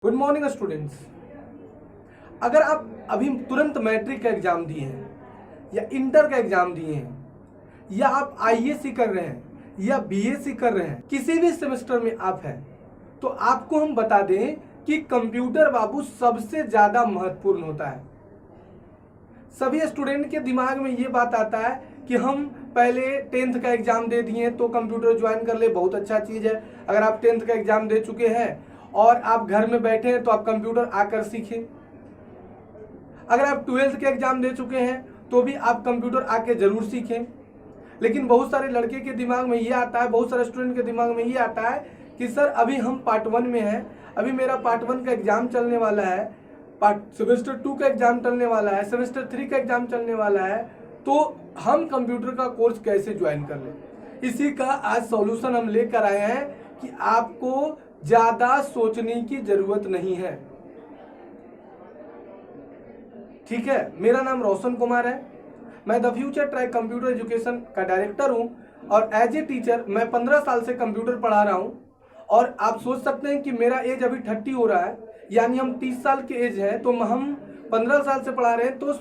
Good morning students. अगर आप अभी तुरंत मैट्रिक का एग्जाम दिए हैं या इंटर का एग्जाम दिए हैं या आप आईएएससी कर रहे हैं या बीएससी कर रहे हैं, किसी भी सेमेस्टर में आप हैं, तो आपको हम बता दें कि कंप्यूटर बाबू सबसे ज्यादा महत्वपूर्ण होता है। सभी स्टूडेंट के दिमाग में ये बात आता है कि हम पहले 10th का एग्जाम दे दिए तो कंप्यूटर ज्वाइन कर ले, बहुत अच्छा चीज है। अगर आप 10th का एग्जाम दे चुके हैं और आप घर में बैठे हैं तो आप कंप्यूटर आकर सीखें। अगर आप 12th के एग्जाम दे चुके हैं तो भी आप कंप्यूटर आके जरूर सीखें। लेकिन बहुत सारे लड़के के दिमाग में ये आता है, बहुत सारे स्टूडेंट के दिमाग में ये आता है कि सर अभी हम पार्ट 1 में हैं, अभी मेरा पार्ट 1 का एग्जाम चलने वाला है, सेमेस्टर 2 का एग्जाम चलने वाला है, सेमेस्टर 3 का एग्जाम चलने वाला है, तो हम कंप्यूटर का कोर्स कैसे ज्वाइन कर लें। इसी का आज सॉल्यूशन हम लेकर आए हैं कि आपको ज्यादा सोचने की जरूरत नहीं है। ठीक है, मेरा नाम रोशन कुमार है, मैं the future track computer education का डायरेक्टर हूं और एज ए टीचर मैं 15 साल से कंप्यूटर पढ़ा रहा हूं। और आप सोच सकते हैं कि मेरा एज अभी 30 हो रहा है, यानी हम 30 साल के एज है, तो हम 15 साल से पढ़ा रहे हैं, तो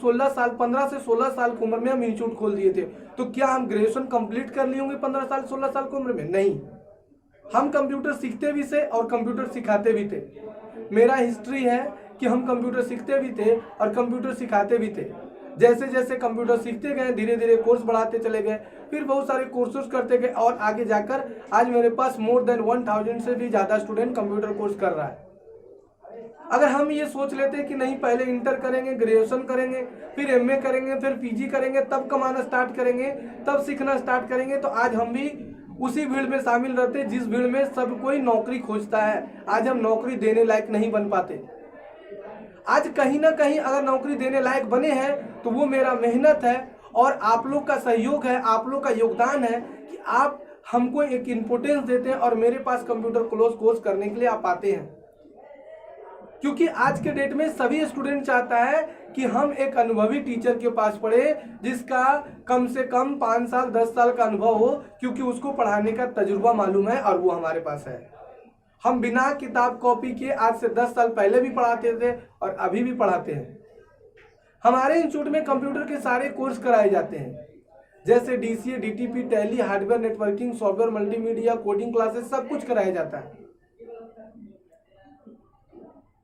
15 से 16 साल की उम्र में हम इंस्टीट्यूट खोल दिए थे। तो क्या हम ग्रेजुएशन कंप्लीट कर लिए होंगे 15 साल 16 साल की उम्र में? नहीं, हम कंप्यूटर सीखते भी थे और कंप्यूटर सिखाते भी थे। मेरा हिस्ट्री है कि हम कंप्यूटर सीखते भी थे और कंप्यूटर सिखाते भी थे। जैसे जैसे कंप्यूटर सीखते गए धीरे धीरे कोर्स बढ़ाते चले गए, फिर बहुत सारे कोर्सेज करते गए और आगे जाकर आज मेरे पास मोर देन 1000 से भी ज़्यादा स्टूडेंट कंप्यूटर कोर्स कर रहा है। अगर हम ये सोच लेते कि नहीं पहले इंटर करेंगे, ग्रेजुएशन करेंगे, फिर एमए करेंगे, फिर पीजी करेंगे, तब कमाना स्टार्ट करेंगे, तब सीखना स्टार्ट करेंगे, तो आज हम भी उसी भीड़ में शामिल रहते जिस भीड़ में सब कोई नौकरी खोजता है। आज हम नौकरी देने लायक नहीं बन पाते। आज कहीं ना कहीं अगर नौकरी देने लायक बने हैं तो वो मेरा मेहनत है और आप लोग का सहयोग है, आप लोग का योगदान है कि आप हमको एक इम्पोर्टेंस देते हैं और मेरे पास कंप्यूटर कोर्स करने के लिए आप आते हैं। क्योंकि आज के डेट में सभी स्टूडेंट चाहता है कि हम एक अनुभवी टीचर के पास पढ़े जिसका कम से कम 5 साल 10 साल का अनुभव हो, क्योंकि उसको पढ़ाने का तजुर्बा मालूम है और वो हमारे पास है। हम बिना किताब कॉपी के आज से 10 साल पहले भी पढ़ाते थे और अभी भी पढ़ाते हैं। हमारे इंस्टीट्यूट में कंप्यूटर के सारे कोर्स कराए जाते हैं, जैसे DCA, DTP, tally, hardware, networking, software, multimedia, coding classes, सब कुछ कराया जाता है।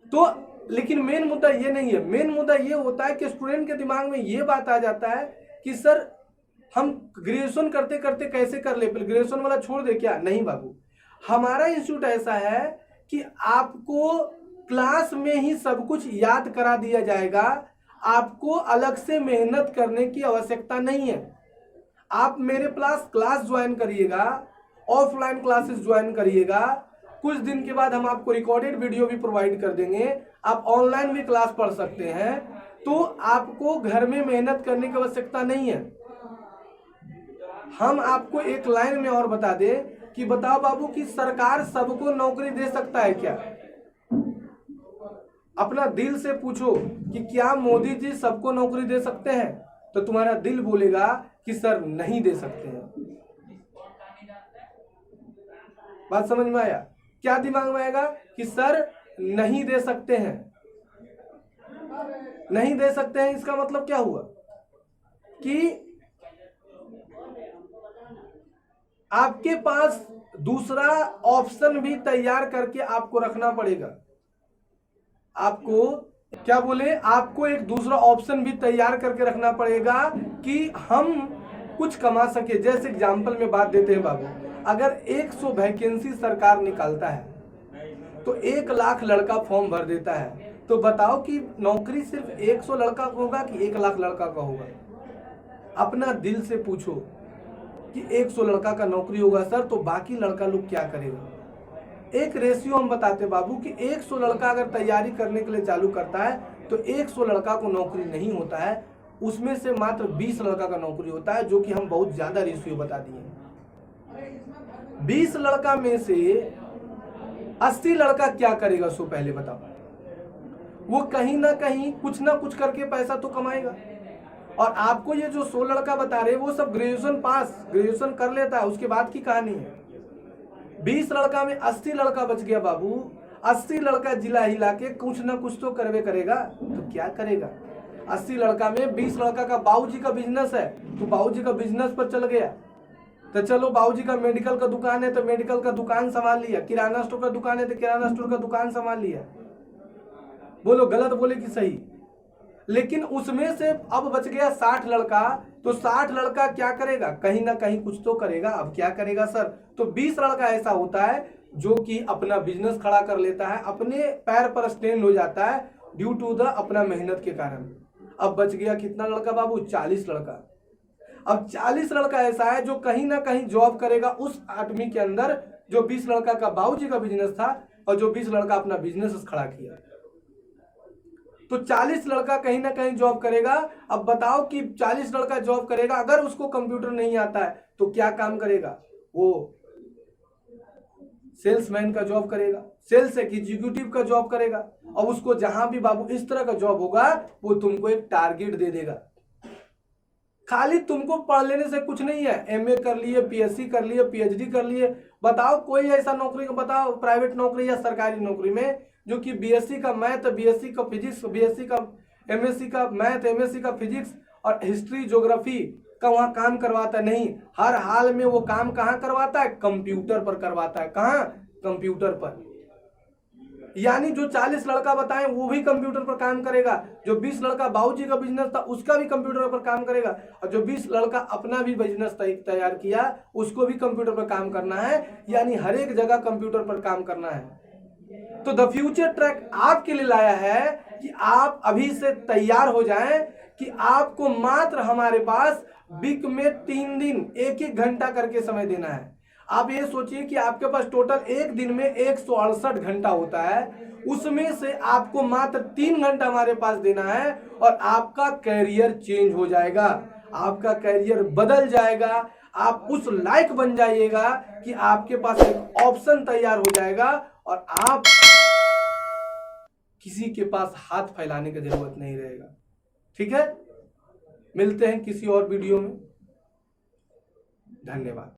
तो लेकिन मेन मुद्दा ये नहीं है। मेन मुद्दा ये होता है कि स्टूडेंट के दिमाग में ये बात आ जाता है कि सर हम ग्रेजुएशन करते करते कैसे कर ले, ग्रेजुएशन वाला छोड़ दे क्या? नहीं बाबू, हमारा इंस्टीट्यूट ऐसा है कि आपको क्लास में ही सब कुछ याद करा दिया जाएगा, आपको अलग से मेहनत करने की आवश्यकता नहीं है। आप मेरे पास क्लास ज्वाइन करिएगा, ऑफलाइन क्लासेस ज्वाइन करिएगा, कुछ दिन के बाद हम आपको रिकॉर्डेड वीडियो भी प्रोवाइड कर देंगे, आप ऑनलाइन भी क्लास पढ़ सकते हैं। तो आपको घर में मेहनत करने की आवश्यकता नहीं है। हम आपको एक लाइन में और बता दें कि बताओ बाबू कि सरकार सबको नौकरी दे सकता है क्या? अपना दिल से पूछो कि क्या मोदी जी सबको नौकरी दे सकते हैं? तो तुम्हारा दिल बोलेगा कि सर नहीं दे सकते हैं। बात समझ में आया? क्या दिमाग में आएगा कि सर नहीं दे सकते हैं। नहीं दे सकते हैं इसका मतलब क्या हुआ कि आपके पास दूसरा ऑप्शन भी तैयार करके आपको रखना पड़ेगा। आपको क्या बोले, आपको एक दूसरा ऑप्शन भी तैयार करके रखना पड़ेगा कि हम कुछ कमा सके। जैसे एग्जाम्पल में बात देते हैं बाबू, अगर 100 वैकेंसी सरकार निकालता है तो 1 लाख लड़का फॉर्म भर देता है, तो बताओ कि नौकरी सिर्फ 100 लड़का का होगा कि 1 लाख लड़का का होगा? अपना दिल से पूछो कि 100 लड़का का नौकरी होगा सर, तो बाकी लड़का लोग क्या करेगा? एक रेशियो हम बताते बाबू कि 100 लड़का अगर तैयारी करने के लिए चालू करता है तो 100 लड़का को नौकरी नहीं होता है, उसमें से मात्र 20 लड़का का नौकरी होता है, जो कि हम बहुत ज्यादा रेशियो बता दिए। 20 लड़का में से 80 लड़का क्या करेगा? सो पहले बताओ, वो कहीं ना कहीं कुछ ना कुछ करके पैसा तो कमाएगा। और आपको ये जो 100 लड़का बता रहे वो सब ग्रेजुएशन कर लेता है, उसके बाद की कहानी है। 20 लड़का में 80 लड़का बच गया बाबू। 80 लड़का जिला हिला के कुछ ना कुछ तो करवे करेगा, तो क्या करेगा? 80 लड़का में 20 लड़का का बाबूजी का बिजनेस है, तो बाबूजी का बिजनेस पर चल गया। तो चलो बाबूजी का मेडिकल का दुकान है तो मेडिकल का दुकान संभाल लिया, किराना स्टोर का दुकान है तो किराना स्टोर का दुकान संभाल लिया। बोलो गलत बोले कि सही? लेकिन उसमें से अब बच गया 60 लड़का, तो 60 लड़का क्या करेगा? कहीं ना कहीं कुछ तो करेगा। अब क्या करेगा सर? तो 20 लड़का ऐसा होता है जो कि अपना बिजनेस खड़ा कर लेता है, अपने पैर पर स्टैंड हो जाता है ड्यू टू द अपना मेहनत के कारण। अब बच गया कितना लड़का बाबू? 40 लड़का। अब 40 लड़का ऐसा है जो कहीं ना कहीं जॉब करेगा उस आदमी के अंदर जो 20 लड़का का बाबूजी का बिजनेस था और जो 20 लड़का अपना बिजनेस खड़ा किया। तो 40 लड़का कहीं ना कहीं जॉब करेगा। अब बताओ कि 40 लड़का जॉब करेगा, अगर उसको कंप्यूटर नहीं आता है तो क्या काम करेगा? वो सेल्समैन का जॉब करेगा, सेल्स एग्जीक्यूटिव का जॉब करेगा। और उसको जहां भी बाबू इस तरह का जॉब होगा वो तुमको एक टारगेट दे देगा। खाली तुमको पढ़ लेने से कुछ नहीं है, एमए कर लिए, पीएससी कर लिए, पीएचडी कर लिए। बताओ कोई ऐसा नौकरी बताओ प्राइवेट नौकरी या सरकारी नौकरी में जो कि बीएससी का मैथ, बीएससी का फिजिक्स, बीएससी का एमएससी का मैथ, एमएससी का फिजिक्स और हिस्ट्री ज्योग्राफी का वहां काम करवाता नहीं। हर हाल में वो काम कहाँ करवाता है? कंप्यूटर पर करवाता है। कहाँ? कंप्यूटर पर। यानी जो 40 लड़का बताएं वो भी कंप्यूटर पर काम करेगा, जो 20 लड़का बाबूजी का बिजनेस था उसका भी कंप्यूटर पर काम करेगा, और जो 20 लड़का अपना भी बिजनेस तैयार किया उसको भी कंप्यूटर पर काम करना है। यानी हर एक जगह कंप्यूटर पर काम करना है। तो द फ्यूचर ट्रैक आपके लिए लाया है कि आप अभी से तैयार हो जाएं कि आपको मात्र हमारे पास वीक में 3 दिन 1-1 घंटा करके समय देना है। आप ये सोचिए कि आपके पास टोटल एक दिन में 168 घंटा होता है, उसमें से आपको मात्र 3 घंटा हमारे पास देना है और आपका कैरियर चेंज हो जाएगा, आपका कैरियर बदल जाएगा। आप उस लायक बन जाइएगा कि आपके पास एक ऑप्शन तैयार हो जाएगा और आप किसी के पास हाथ फैलाने की जरूरत नहीं रहेगा। ठीक है, मिलते हैं किसी और वीडियो में। धन्यवाद।